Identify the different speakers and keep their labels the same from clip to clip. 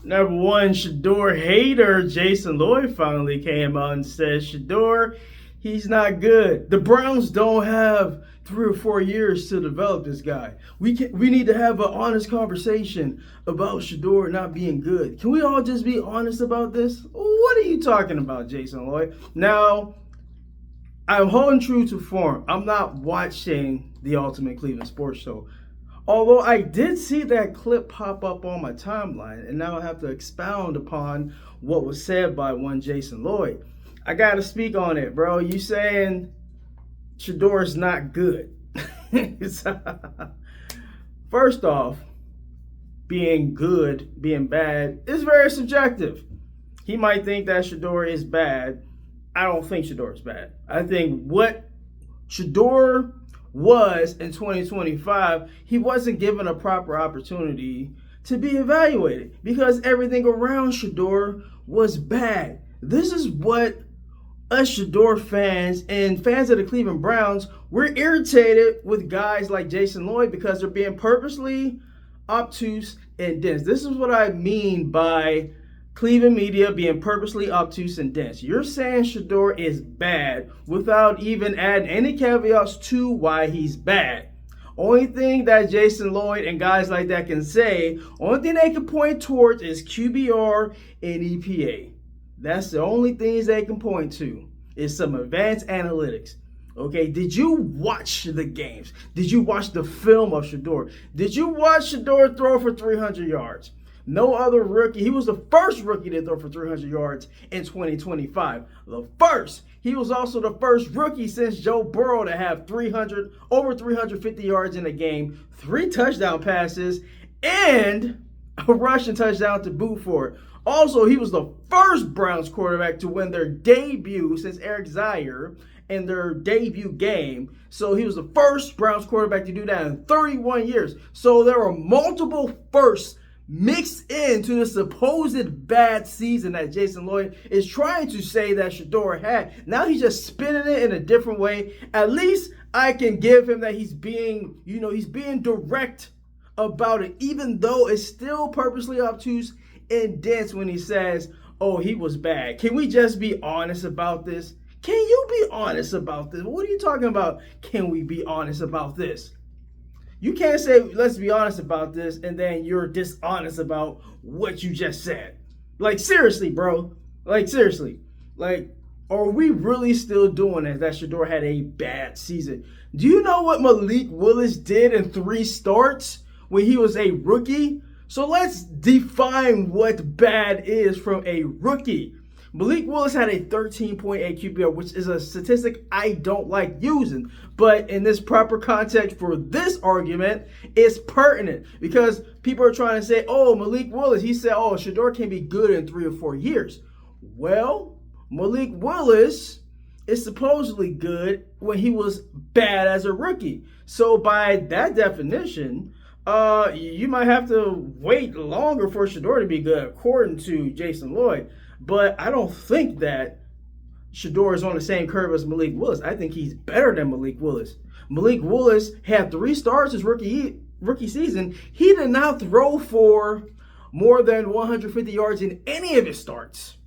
Speaker 1: Number one, Shedeur hater Jason Lloyd finally came out and said, Shedeur, he's not good. The Browns don't have 3 or 4 years to develop this guy. We need to have an honest conversation about Shedeur not being good. Can we all just be honest about this? What are you talking about, Jason Lloyd? Now, I'm holding true to form. I'm not watching the Ultimate Cleveland Sports Show. Although I did see that clip pop up on my timeline, and now I have to expound upon what was said by one Jason Lloyd. I got to speak on it, bro. You saying Shedeur's not good. First off, being good, being bad is very subjective. He might think that Shedeur is bad. I don't think Shedeur is bad. I think what Shedeur was in 2025, he wasn't given a proper opportunity to be evaluated because everything around Shedeur was bad. This is what us Shedeur fans and fans of the Cleveland Browns, we're irritated with guys like Jason Lloyd because they're being purposely obtuse and dense. This is what I mean by Cleveland media being purposely obtuse and dense. You're saying Shedeur is bad without even adding any caveats to why he's bad. Only thing that Jason Lloyd and guys like that can say, only thing they can point towards is QBR and EPA. That's the only things they can point to is some advanced analytics. Okay, did you watch the games? Did you watch the film of Shedeur? Did you watch Shedeur throw for 300 yards? No other rookie. He was the first rookie to throw for 300 yards in 2025. The first. He was also the first rookie since Joe Burrow to have over 350 yards in a game, 3 touchdown passes, and a rushing touchdown to boot for it. Also, he was the first Browns quarterback to win their debut since Eric Zaire in their debut game. So he was the first Browns quarterback to do that in 31 years. So there were multiple firsts mixed into the supposed bad season that Jason Lloyd is trying to say that Shedeur had. Now he's just spinning it in a different way. At least I can give him that he's being direct about it, even though it's still purposely obtuse and dense when he says, oh, he was bad. Can we just be honest about this? Can you be honest about this? What are you talking about? Can we be honest about this? You can't say, let's be honest about this, and then you're dishonest about what you just said. Like, seriously, bro. Like, seriously. Like, are we really still doing it that Shedeur had a bad season? Do you know what Malik Willis did in 3 starts when he was a rookie? So let's define what bad is from a rookie. Malik Willis had a 13.8 QBR, which is a statistic I don't like using. But in this proper context for this argument, it's pertinent because people are trying to say, oh, Malik Willis, he said, oh, Shedeur can be good in 3 or 4 years. Well, Malik Willis is supposedly good when he was bad as a rookie. So by that definition, you might have to wait longer for Shedeur to be good, according to Jason Lloyd. But I don't think that Shedeur is on the same curve as Malik Willis. I think he's better than Malik Willis. Malik Willis had 3 starts his rookie season. He did not throw for more than 150 yards in any of his starts.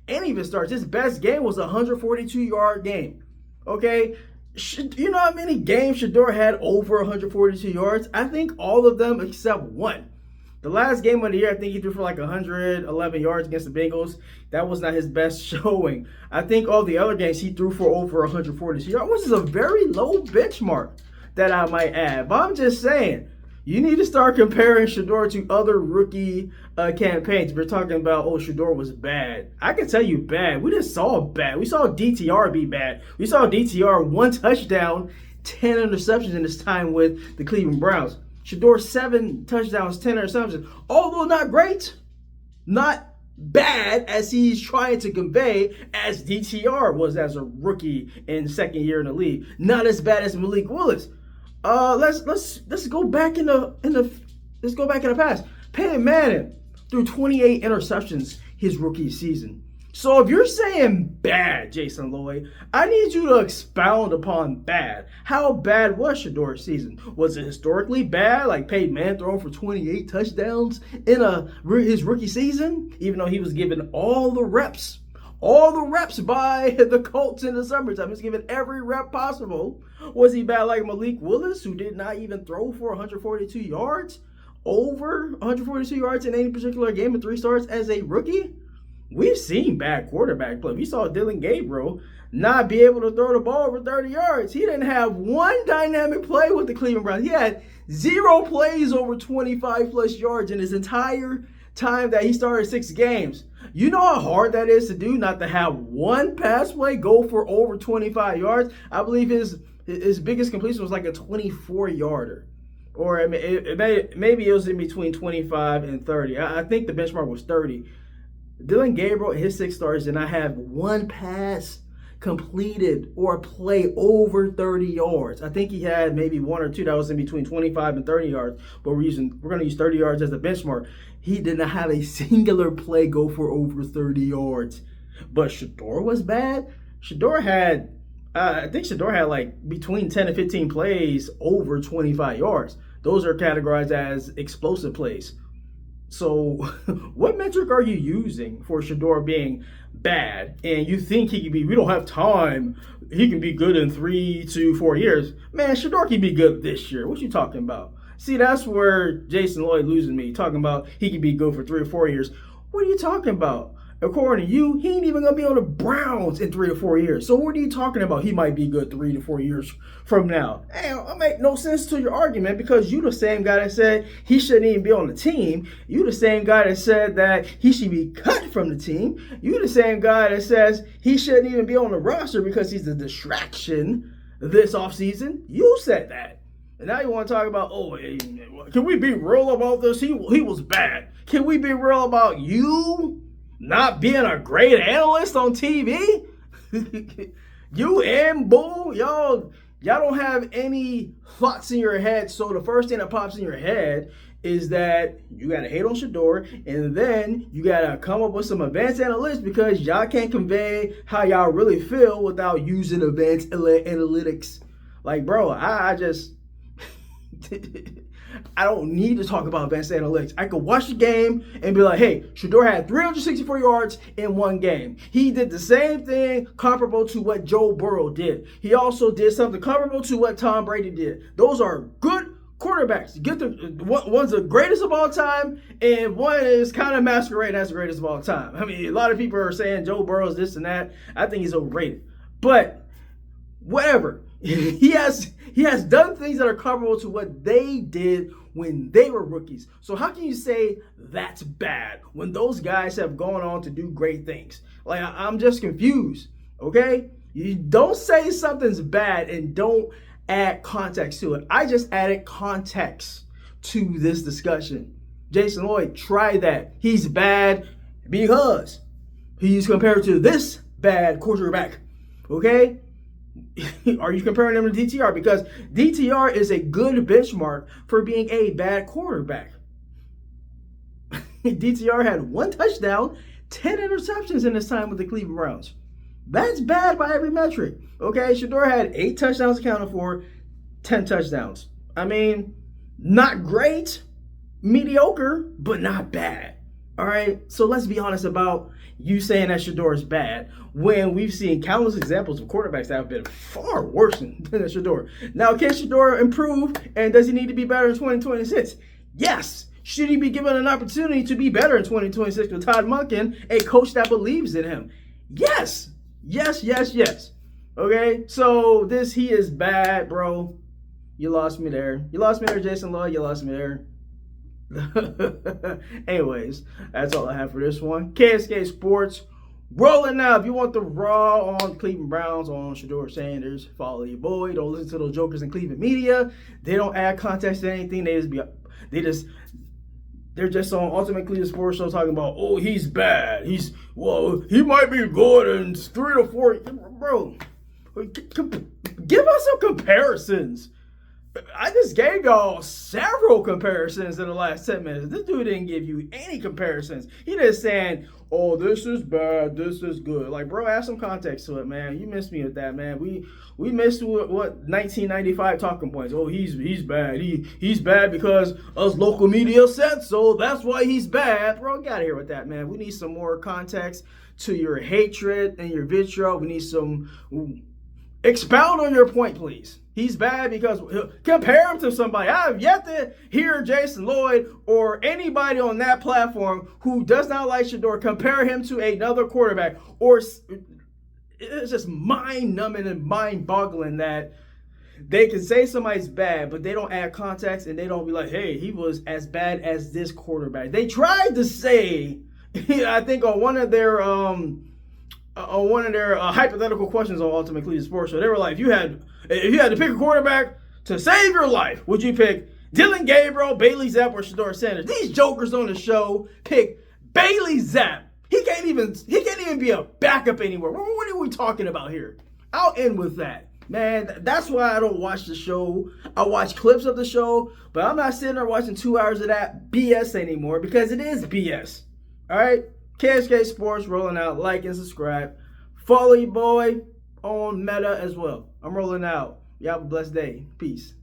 Speaker 1: His best game was a 142-yard game. Okay? You know how many games Shedeur had over 142 yards? I think all of them except one. The last game of the year, I think he threw for like 111 yards against the Bengals. That was not his best showing. I think all the other games he threw for over 142 yards, which is a very low benchmark that I might add. But I'm just saying, you need to start comparing Shedeur to other rookie campaigns. We're talking about, oh, Shedeur was bad. I can tell you bad. We just saw bad. We saw DTR be bad. We saw DTR 1 touchdown, 10 interceptions in his time with the Cleveland Browns. Shedeur 7 touchdowns, 10 interceptions. Although not great, not bad as he's trying to convey as DTR was as a rookie in second year in the league. Not as bad as Malik Willis. Let's go back in the past. Peyton Manning threw 28 interceptions his rookie season. So if you're saying bad, Jason Lloyd, I need you to expound upon bad. How bad was Shedeur's season? Was it historically bad, like Peyton Manning throwing for 28 touchdowns in his rookie season, even though he was given all the reps by the Colts in the summertime? He was given every rep possible. Was he bad like Malik Willis, who did not even throw for 142 yards? Over 142 yards in any particular game in 3 starts as a rookie? We've seen bad quarterback play. We saw Dylan Gabriel not be able to throw the ball over 30 yards. He didn't have one dynamic play with the Cleveland Browns. He had 0 plays over 25 plus yards in his entire time that he started 6 games. You know how hard that is to do, not to have one pass play go for over 25 yards? I believe his biggest completion was like a 24-yarder. Or maybe it was in between 25 and 30. I think the benchmark was 30. Dylan Gabriel in his 6 starts did not have one pass completed or a play over 30 yards. I think he had maybe 1 or 2 that was in between 25 and 30 yards, but we're going to use 30 yards as the benchmark. He did not have a singular play go for over 30 yards. But Shedeur was bad. I think Shedeur had like between 10 and 15 plays over 25 yards. Those are categorized as explosive plays. So what metric are you using for Shedeur being bad? And you think he can be, we don't have time, he can be good in 3 to 4 years. Man, Shedeur can be good this year. What you talking about? See, that's where Jason Lloyd losing me. Talking about he can be good for 3 or 4 years. What are you talking about? According to you, he ain't even going to be on the Browns in 3 or 4 years. So what are you talking about? He might be good 3 to 4 years from now. Hey, that make no sense to your argument, because you the same guy that said he shouldn't even be on the team. You the same guy that said that he should be cut from the team. You the same guy that says he shouldn't even be on the roster because he's a distraction this offseason. You said that. And now you want to talk about, can we be real about this? He was bad. Can we be real about you not being a great analyst on TV? You and Bull, y'all don't have any thoughts in your head. So the first thing that pops in your head is that you got to hate on Shedeur, and then you got to come up with some advanced analytics because y'all can't convey how y'all really feel without using advanced analytics. Like, bro, I just... I don't need to talk about advanced analytics. I could watch the game and be like, hey, Shedeur had 364 yards in 1 game. He did the same thing comparable to what Joe Burrow did. He also did something comparable to what Tom Brady did. Those are good quarterbacks. One's the greatest of all time, and one is kind of masquerading as the greatest of all time. I mean, a lot of people are saying Joe Burrow's this and that. I think he's overrated. But whatever. He has done things that are comparable to what they did when they were rookies. So how can you say that's bad when those guys have gone on to do great things? Like, I'm just confused, okay? You don't say something's bad and don't add context to it. I just added context to this discussion. Jason Lloyd, try that. He's bad because he's compared to this bad quarterback, okay? Are you comparing them to DTR? Because DTR is a good benchmark for being a bad quarterback. DTR had 1 touchdown, 10 interceptions in his time with the Cleveland Browns. That's bad by every metric. Okay, Shedeur had 8 touchdowns accounted for, 10 touchdowns. I mean, not great, mediocre, but not bad. All right, so let's be honest about you saying that Shedeur is bad when we've seen countless examples of quarterbacks that have been far worse than Shedeur. Now, can Shedeur improve, and does he need to be better in 2026? Yes. Should he be given an opportunity to be better in 2026 with Todd Monken, a coach that believes in him? Yes. Yes. Okay, so he is bad, bro. You lost me there. You lost me there, Jason Lloyd. You lost me there. Anyways, that's all I have for this one. KSK Sports rolling now. If you want the raw on Cleveland Browns, on Shedeur Sanders, follow your boy. Don't listen to those jokers in Cleveland media. They don't add context to anything. They're just on Ultimate Cleveland Sports Show talking about, oh, he's bad. He might be good in 3 to 4. Bro, give us some comparisons. I just gave y'all several comparisons in the last 10 minutes. This dude didn't give you any comparisons. He just saying, oh, this is bad, this is good. Like, bro, add some context to it, man. You missed me with that, man. We missed what 1995 talking points. Oh, he's bad. He's bad because us local media said so. That's why he's bad. Bro, get out of here with that, man. We need some more context to your hatred and your vitriol. We need some... Expound on your point, please. He's bad because compare him to somebody. I have yet to hear Jason Lloyd or anybody on that platform who does not like Shedeur compare him to another quarterback. Or it's just mind-numbing and mind-boggling that they can say somebody's bad, but they don't add context and they don't be like, hey, he was as bad as this quarterback. They tried to say, I think on one of their hypothetical questions on Ultimate Cleveland Sports Show, they were like, if you had to pick a quarterback to save your life, would you pick Dylan Gabriel, Bailey Zapp, or Shedeur Sanders? These jokers on the show pick Bailey Zapp. He can't even be a backup anywhere. What are we talking about here? I'll end with that. Man, that's why I don't watch the show. I watch clips of the show, but I'm not sitting there watching 2 hours of that BS anymore because it is BS. All right? KSK Sports rolling out. Like and subscribe. Follow your boy on Meta as well. I'm rolling out. Y'all have a blessed day. Peace.